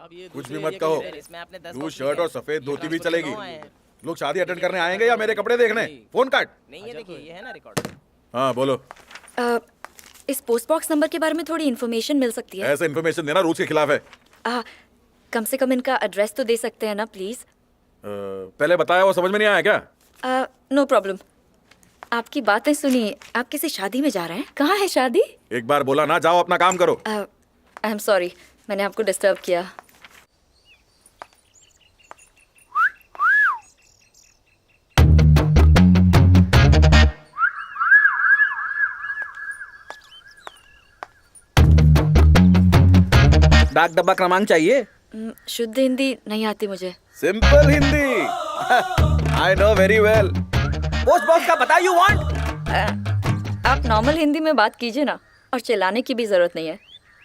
कुछ भी मत कहो। ब्लू शर्ट और सफेद धोती भी चलेगी। लोग शादी अटेंड करने आएंगे या मेरे कपड़े देखने? फोन काट। नहीं, ये देखिए, ये है ना रिकॉर्ड। हाँ बोलो। इस पोस्ट बॉक्स नंबर के बारे में थोड़ी इन्फॉर्मेशन मिल सकती है? ऐसे इन्फॉर्मेशन देना रूल्स के खिलाफ है। कम से कम इनका एड्रेस तो दे सकते हैं ना प्लीज? पहले बताया वो समझ में नहीं आया क्या? No problem. आपकी बातें सुनी, आप किसी शादी में जा रहे हैं? कहाँ है शादी? एक बार बोला ना, जाओ अपना काम करो। आई एम सॉरी, मैंने आपको डिस्टर्ब किया। डाक डब्बा क्रमांक चाहिए? शुद्ध हिंदी नहीं आती मुझे। Simple Hindi. I know very well. Post box का पता यू वांट? आप नॉर्मल हिंदी में बात कीजिए ना, और चिल्लाने की भी जरूरत नहीं है।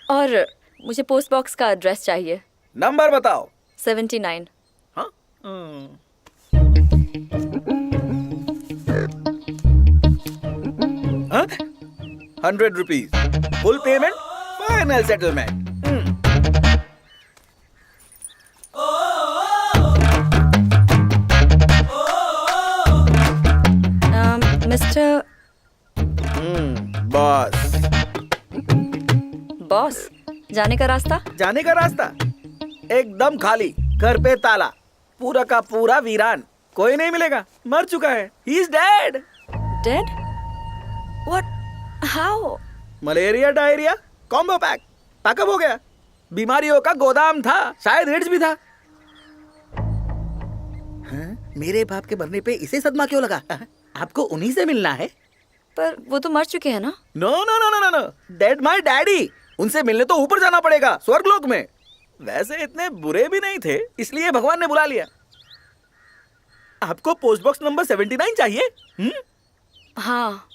और मुझे पोस्ट बॉक्स का एड्रेस चाहिए। नंबर बताओ। 79। हाँ? 100 rupees full payment, final settlement. Mister boss. Boss, जाने का रास्ता? जाने का रास्ता एकदम खाली, घर पे ताला, पूरा का पूरा वीरान, कोई नहीं मिलेगा, मर चुका है। He is dead. Dead? What? How? Malaria diarrhoea combo pack, pack up हो गया। बीमारियों का गोदाम था, शायद एड्स भी था। मेरे बाप के मरने पे इसे सदमा क्यों लगा? आपको उन्हीं से मिलना है? पर वो तो मर चुके हैं ना। No no no no no, dead my daddy. उनसे मिलने तो ऊपर जाना पड़ेगा, स्वर्गलोक में। वैसे इतने बुरे भी नहीं थे, इसलिए भगवान ने बुला लिया। आपको पोस्ट बॉक्स नंबर 79 चाहिए? हाँ।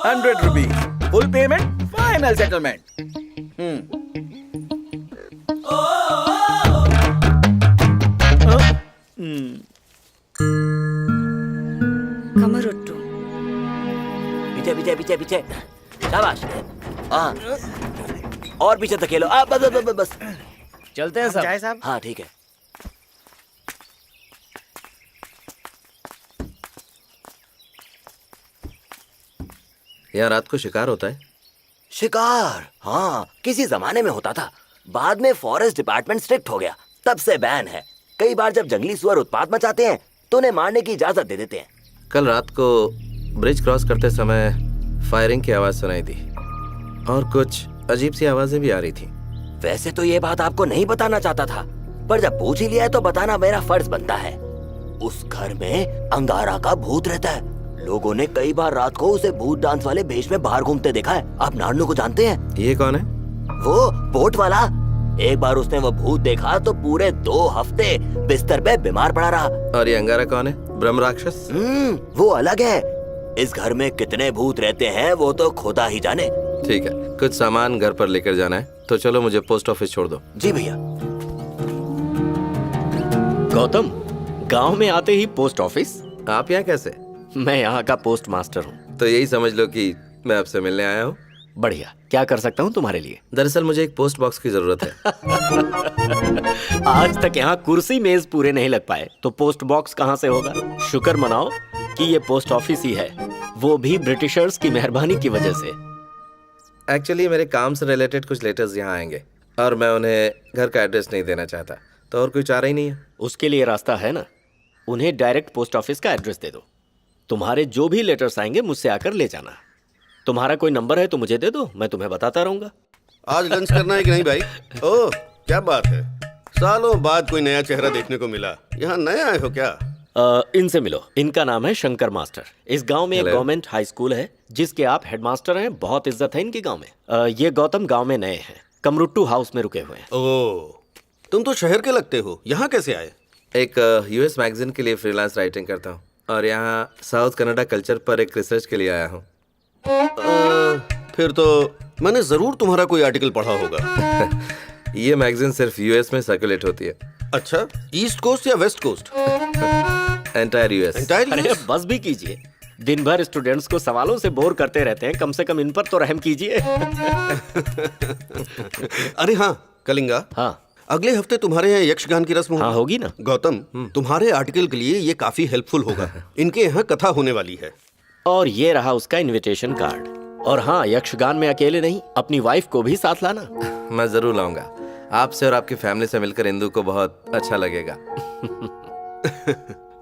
100 rupees full payment, final settlement. कमरुट्टू। पीछे पीछे पीछे पीछे, शाबाश। हाँ, और पीछे धकेलो। बस बस बस बस। चलते हैं सब। हाँ ठीक है। यहाँ रात को शिकार होता है? शिकार? हाँ, किसी जमाने में होता था, बाद में फॉरेस्ट डिपार्टमेंट स्ट्रिक्ट हो गया, तब से बैन है। कई बार जब जंगली सुअर उत्पात मचाते हैं तो उन्हें मारने की इजाजत दे देते हैं। कल रात को ब्रिज क्रॉस करते समय फायरिंग की आवाज सुनाई दी और कुछ अजीब सी आवाजें भी आ रही थी। वैसे तो ये बात आपको नहीं बताना चाहता था, पर जब पूछ ही लिया है तो बताना मेरा फर्ज बनता है। उस घर में अंगारा का भूत रहता है। लोगों ने कई बार रात को उसे भूत डांस वाले भेष में बाहर घूमते देखा है। आप नारनू को जानते हैं? ये कौन है? वो बोट वाला। एक बार उसने वो भूत देखा तो पूरे 2 हफ्ते बिस्तर पे बीमार पड़ा रहा। और ये अंगारा कौन है? ब्रह्म राक्षस? वो अलग है। इस घर में कितने भूत रहते हैं वो तो खुदा ही जाने। ठीक है, कुछ सामान घर पर लेकर जाना है, तो चलो मुझे पोस्ट ऑफिस छोड़ दो। जी भैया। गौतम, गांव में आते ही पोस्ट ऑफिस? आप यहाँ कैसे? मैं यहाँ का पोस्ट मास्टर हूँ। तो यही समझ लो कि मैं आपसे मिलने आया हूँ। बढ़िया, क्या कर सकता हूँ तुम्हारे लिए? दरअसल मुझे एक पोस्ट बॉक्स की जरूरत है। आज तक यहाँ कुर्सी मेज पूरे नहीं लग पाए तो पोस्ट बॉक्स कहाँ से होगा? शुक्र मनाओ कि ये पोस्ट ऑफिस ही है, वो भी ब्रिटिशर्स की मेहरबानी की वजह से। एक्चुअली मेरे काम से रिलेटेड कुछ लेटर्स यहाँ आएंगे और मैं उन्हें घर का एड्रेस नहीं देना चाहता, तो और कोई चारा ही नहीं है। उसके लिए रास्ता है ना, उन्हें डायरेक्ट पोस्ट ऑफिस का एड्रेस दे दो। तुम्हारे जो भी लेटर्स आएंगे मुझसे आकर ले जाना। तुम्हारा कोई नंबर है तो मुझे दे दो, मैं तुम्हें बताता रहूंगा। आज लंच करना है कि नहीं भाई? ओह क्या बात है, सालों बाद कोई नया चेहरा देखने को मिला। यहाँ नए आए हो क्या? इनसे मिलो, इनका नाम है शंकर मास्टर। इस गांव में एक गवर्नमेंट हाई स्कूल है जिसके आप हेडमास्टर हैं, बहुत इज्जत है इनकी गांव में। ये गौतम गांव में नए हैं, कमरुट्टू हाउस में रुके हुए हैं। ओह, तुम तो शहर के लगते हो, यहाँ कैसे आए? एक यूएस मैगजीन के लिए फ्रीलांस राइटिंग करता हूँ और यहाँ साउथ कनाडा कल्चर पर एक रिसर्च के लिए आया हूँ। फिर तो मैंने जरूर तुम्हारा कोई आर्टिकल पढ़ा होगा। ये मैगजीन सिर्फ यूएस में सर्कुलेट होती है। अच्छा, ईस्ट कोस्ट या वेस्ट कोस्ट? Entire US. अरे बस भी कीजिए, दिन भर स्टूडेंट्स को सवालों से बोर करते रहते हैं, कम से कम इन पर तो रहम कीजिए। अरे हाँ कलिंगा, हाँ अगले हफ्ते तुम्हारे यहाँ यक्षगान की रस्म हाँ होगी ना। गौतम, तुम्हारे आर्टिकल के लिए ये काफी हेल्पफुल होगा। इनके यहाँ कथा होने वाली है। और ये रहा उसका इनविटेशन कार्ड। और हाँ, यक्षगान में अकेले नहीं, अपनी वाइफ को भी साथ लाना। मैं जरूर लाऊंगा। आपसे और आपकी फैमिली से मिलकर इंदु को बहुत अच्छा लगेगा।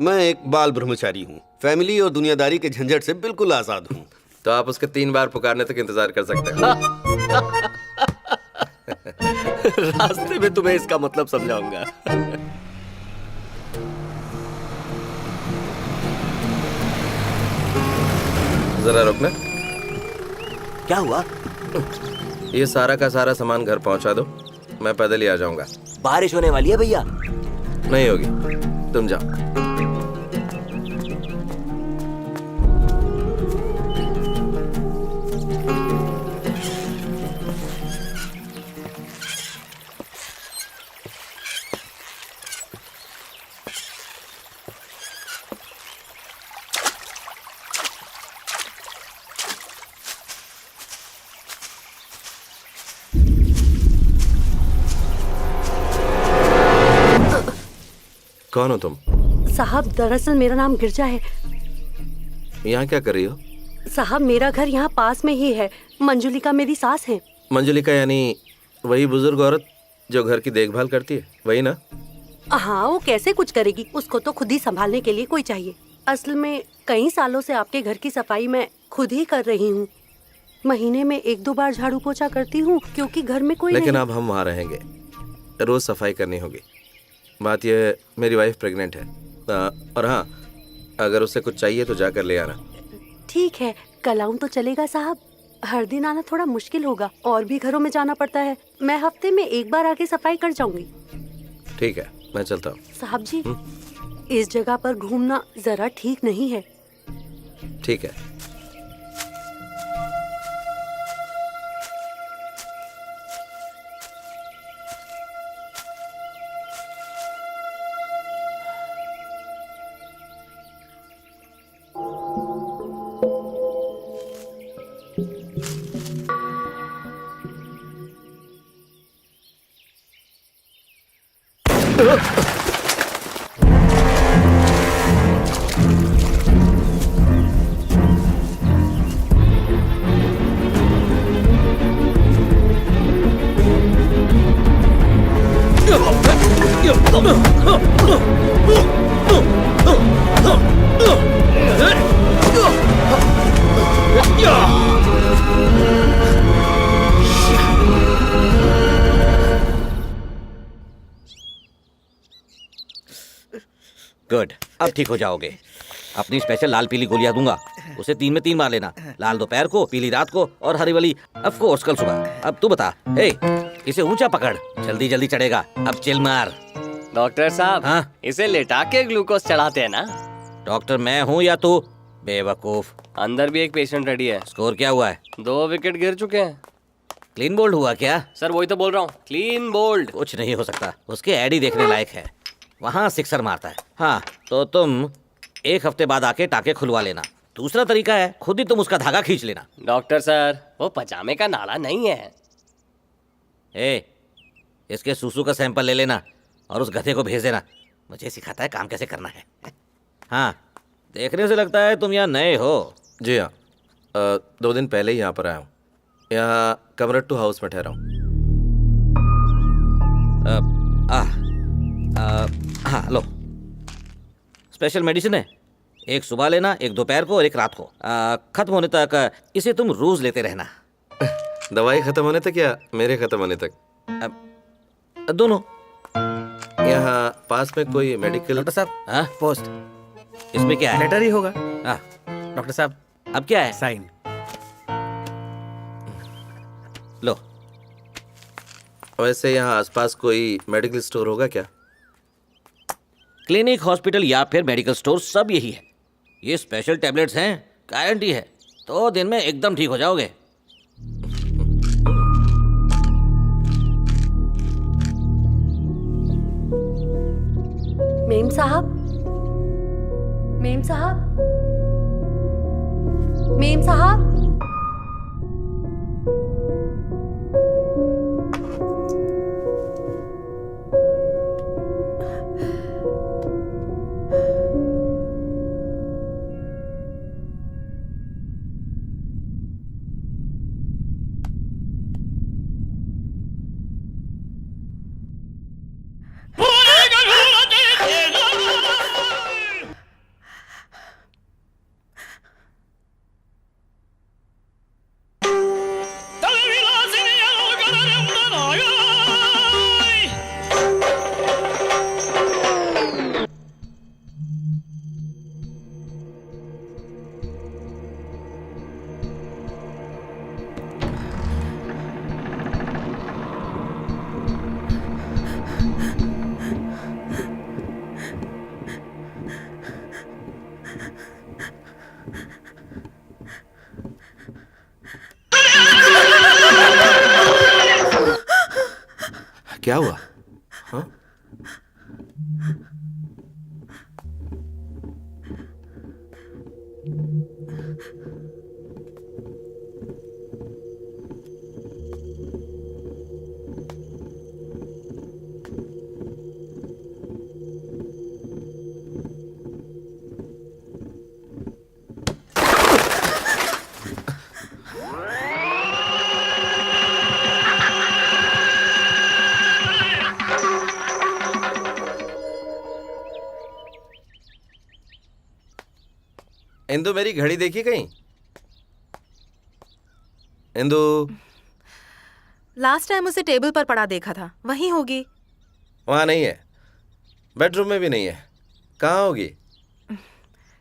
मैं एक बाल ब्रह्मचारी हूँ, फैमिली और दुनियादारी के झंझट से बिल्कुल आजाद हूँ। तो आप उसके 3 बार पुकारने तक इंतजार कर सकते हैं। रास्ते में तुम्हें इसका मतलब समझाऊंगा। जरा रुकना। क्या हुआ? ये सारा का सारा सामान घर पहुंचा दो, मैं पैदल ही आ जाऊंगा। बारिश होने वाली है भैया। नहीं होगी, तुम जाओ। कौन हो तुम? साहब दरअसल मेरा नाम गिरजा है। यहाँ क्या कर रही हो? साहब मेरा घर यहाँ पास में ही है। मंजुलिका मेरी सास है। मंजुलिका यानी वही बुजुर्ग औरत जो घर की देखभाल करती है, वही ना? हाँ, वो कैसे कुछ करेगी, उसको तो खुद ही संभालने के लिए कोई चाहिए। असल में कई सालों से आपके घर की सफाई मैं खुद ही कर रही हूँ। महीने में 1-2 बार झाड़ू पोछा करती हूँ क्योंकि घर में कोई लेकिन नहीं। अब हम वहाँ रहेंगे, रोज सफाई करनी होगी। बात यह है, मेरी वाइफ प्रेग्नेंट है। और हाँ, अगर उसे कुछ चाहिए तो जाकर ले आना। ठीक है, कल आऊँ तो चलेगा साहब? हर दिन आना थोड़ा मुश्किल होगा, और भी घरों में जाना पड़ता है। मैं हफ्ते में 1 बार आके सफाई कर जाऊंगी। ठीक है, मैं चलता हूँ। साहब जी, इस जगह पर घूमना जरा ठीक नहीं है। ठीक है। गुड, अब ठीक हो जाओगे। अपनी स्पेशल लाल पीली गोलियां दूंगा, उसे 3 में 3 मार लेना। लाल दोपहर को, पीली रात को और हरी वाली ऑफ कोर्स कल सुबह। अब तू बता, ए, इसे ऊंचा पकड़, जल्दी जल्दी चढ़ेगा। अब चिल मार। डॉक्टर साहब, हाँ? इसे लेटा के ग्लूकोज चढ़ाते हैं ना? डॉक्टर मैं हूँ या तू? बेवकूफ। अंदर भी एक पेशेंट रेडी है। स्कोर क्या हुआ है? 2 विकेट गिर चुके हैं। क्लीन बोल्ड हुआ क्या? सर वही तो बोल रहा हूँ, क्लीन बोल्ड। कुछ नहीं हो सकता, उसके एड ही देखने लायक है। वहाँ सिक्सर मारता है। हाँ, तो तुम 1 हफ्ते बाद आके टाके खुलवा लेना। दूसरा तरीका है, खुद ही तुम उसका धागा खींच लेना। डॉक्टर सर, वो पजामे का नाला नहीं है। ए, इसके सूसू का सैंपल ले लेना और उस गधे को भेज देना। मुझे सिखाता है काम कैसे करना है। हाँ, देखने से लगता है तुम यहाँ नए हो। जी हाँ, 2 दिन पहले ही यहाँ पर आया हूँ। यहाँ कमरट्टू हाउस में ठहरा हूँ। हाँ, लो, स्पेशल मेडिसिन है। 1 सुबह लेना, 1 दोपहर को और 1 रात को। खत्म होने तक इसे तुम रोज लेते रहना। दवाई खत्म होने तक या मेरे खत्म होने तक? दोनों। यहाँ पास में कोई मेडिकल? डॉक्टर साहब, हाँ? पोस्ट। इसमें क्या है? लेटर ही होगा। हाँ, डॉक्टर साहब, अब क्या है? साइन। लो। वैसे यहाँ आसपास कोई मेडिकल स्टोर होगा क्या? क्लिनिक, हॉस्पिटल या फिर मेडिकल स्टोर सब यही है। ये स्पेशल टैबलेट्स हैं, गारंटी है। 2 दिन में एकदम ठीक हो जाओगे। मेम साहब, मेम साहब, मेम साहब, क्या हुआ? हाँ? इंदु, मेरी घड़ी देखी कहीं? इंदु, लास्ट टाइम उसे टेबल पर पड़ा देखा था, वहीं होगी। वहां नहीं है, बेडरूम में भी नहीं है, कहाँ होगी?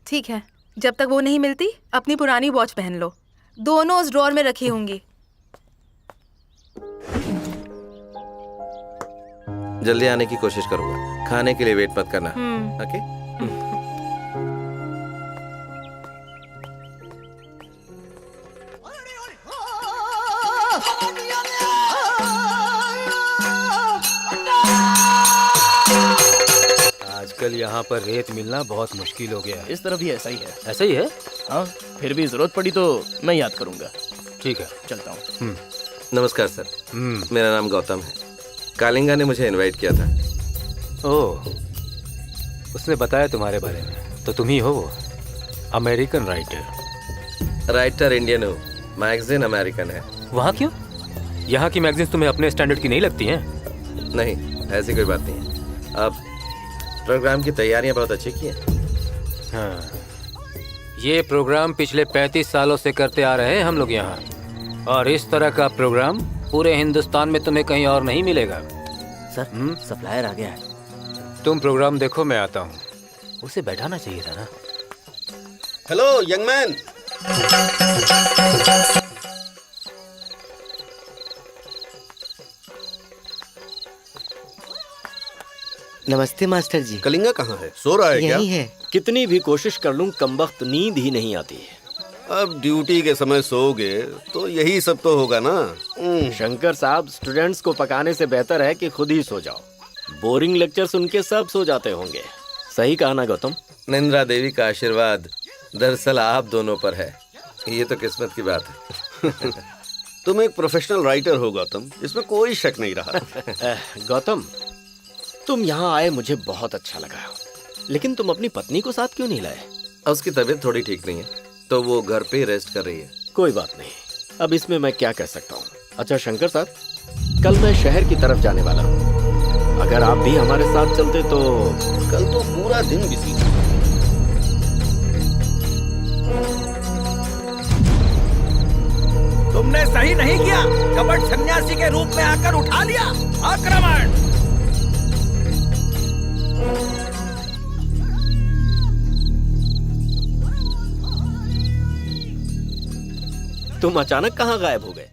ठीक है, जब तक वो नहीं मिलती अपनी पुरानी वॉच पहन लो, दोनों उस ड्रॉर में रखी होंगी। जल्दी आने की कोशिश करूंगा, खाने के लिए वेट मत करना। ओके? आजकल यहाँ पर रेत मिलना बहुत मुश्किल हो गया है। इस तरफ भी ऐसा ही है। ऐसा ही है? हाँ, फिर भी जरूरत पड़ी तो मैं याद करूंगा। ठीक है, चलता हूँ। नमस्कार सर, मेरा नाम गौतम है। कालिंगा ने मुझे इनवाइट किया था। ओह, उसने बताया तुम्हारे बारे में। तो तुम ही हो वो अमेरिकन राइटर? राइटर इंडियन हो, मैगजीन अमेरिकन है। वहाँ क्यों? यहाँ की मैगजीन्स तुम्हें अपने स्टैंडर्ड की नहीं लगती हैं? नहीं, ऐसी कोई बात नहीं है। आप प्रोग्राम की तैयारियां बहुत अच्छी की हैं। हाँ, ये प्रोग्राम पिछले 35 सालों से करते आ रहे हैं हम लोग यहाँ, और इस तरह का प्रोग्राम पूरे हिंदुस्तान में तुम्हें कहीं और नहीं मिलेगा। सर, सप्लायर आ गया है। तुम प्रोग्राम देखो, मैं आता हूँ। उसे बैठाना चाहिए था ना। Hello young man. नमस्ते मास्टर जी। कलिंगा कहाँ है? सो रहा है क्या? यही है। कितनी भी कोशिश कर लूं, कमबख्त नींद ही नहीं आती है। अब ड्यूटी के समय सोओगे तो यही सब तो होगा ना। शंकर साहब, स्टूडेंट्स को पकाने से बेहतर है कि खुद ही सो जाओ। बोरिंग लेक्चर सुन के सब सो जाते होंगे। सही कहा ना गौतम? निंद्रा देवी का आशीर्वाद दरअसल आप दोनों पर है। ये तो किस्मत की बात है। तुम एक प्रोफेशनल राइटर हो गौतम, इसमें कोई शक नहीं रहा। गौतम, तुम यहाँ आए मुझे बहुत अच्छा लगा, लेकिन तुम अपनी पत्नी को साथ क्यों नहीं लाए? उसकी तबीयत थोड़ी ठीक नहीं है, तो वो घर पे रेस्ट कर रही है। कोई बात नहीं, अब इसमें मैं क्या कह सकता हूँ। अच्छा शंकर साहब, कल मैं शहर की तरफ जाने वाला हूँ, अगर आप भी हमारे साथ चलते तो। कल तो पूरा दिन बिजी। तुमने सही नहीं किया, कपट सन्यासी के रूप में आकर उठा लिया आक्रमण। तुम अचानक कहाँ गायब हो गए?